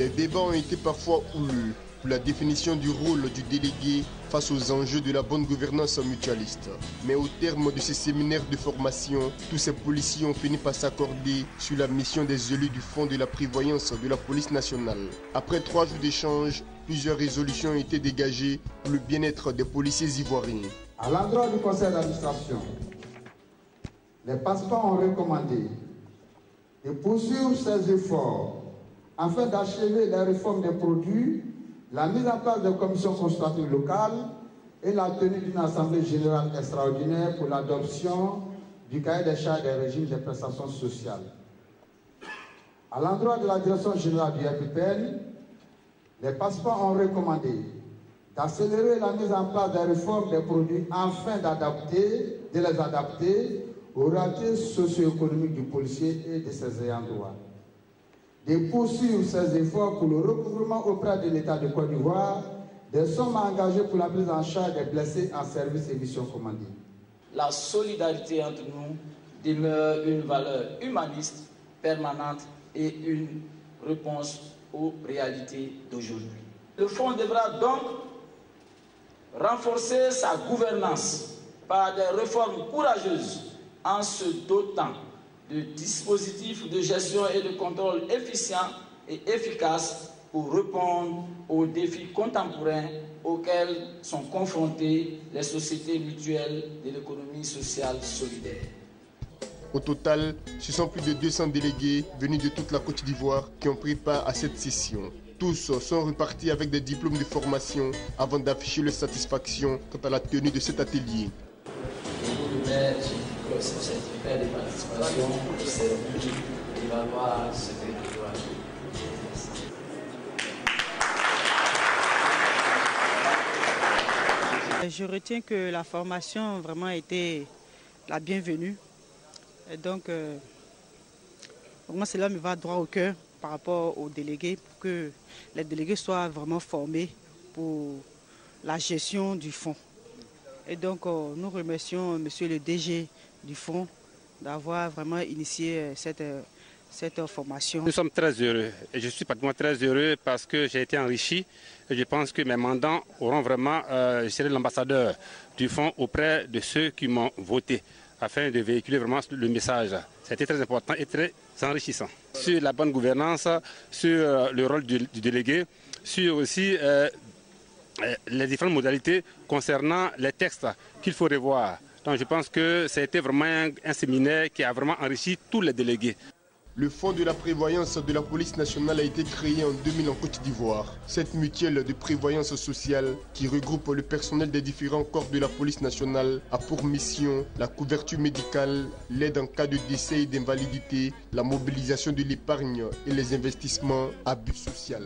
Les débats ont été parfois houleux pour la définition du rôle du délégué face aux enjeux de la bonne gouvernance mutualiste. Mais au terme de ces séminaires de formation, tous ces policiers ont fini par s'accorder sur la mission des élus du Fonds de la prévoyance de la police nationale. Après 3 jours d'échange, plusieurs résolutions ont été dégagées pour le bien-être des policiers ivoiriens. À l'endroit du conseil d'administration, les participants ont recommandé de poursuivre ces efforts afin d'achever la réforme des produits, la mise en place de commissions consultatives locales et la tenue d'une assemblée générale extraordinaire pour l'adoption du cahier des charges des régimes des prestations sociales. À l'endroit de la direction générale du RPPN, les participants ont recommandé d'accélérer la mise en place des réformes des produits afin de les adapter aux réalités socio-économiques du policier et de ses ayants droit. De poursuivre ces efforts pour le recouvrement auprès de l'État de Côte d'Ivoire des sommes engagées pour la prise en charge des blessés en service et missions commandées. La solidarité entre nous demeure une valeur humaniste permanente et une réponse aux réalités d'aujourd'hui. Le Fonds devra donc renforcer sa gouvernance par des réformes courageuses en se dotant de dispositifs de gestion et de contrôle efficients et efficaces pour répondre aux défis contemporains auxquels sont confrontées les sociétés mutuelles de l'économie sociale solidaire. Au total, ce sont plus de 200 délégués venus de toute la Côte d'Ivoire qui ont pris part à cette session. Tous sont repartis avec des diplômes de formation avant d'afficher leur satisfaction quant à la tenue de cet atelier. Certificat de participation au service d'évaluer ce territoire. Je retiens que la formation vraiment été la bienvenue. Et donc, pour moi, cela me va droit au cœur par rapport aux délégués, pour que les délégués soient vraiment formés pour la gestion du fonds. Et donc, nous remercions Monsieur le DG du fonds d'avoir vraiment initié cette formation. Nous sommes très heureux et je suis particulièrement très heureux parce que j'ai été enrichi et je pense que mes mandants auront vraiment, je serai l'ambassadeur du fonds auprès de ceux qui m'ont voté afin de véhiculer vraiment le message. C'était très important et très enrichissant. Sur la bonne gouvernance, sur le rôle du délégué, sur aussi les différentes modalités concernant les textes qu'il faut revoir. Donc je pense que c'était vraiment un séminaire qui a vraiment enrichi tous les délégués. Le Fonds de la prévoyance de la police nationale a été créé en 2000 en Côte d'Ivoire. Cette mutuelle de prévoyance sociale qui regroupe le personnel des différents corps de la police nationale a pour mission la couverture médicale, l'aide en cas de décès et d'invalidité, la mobilisation de l'épargne et les investissements à but social.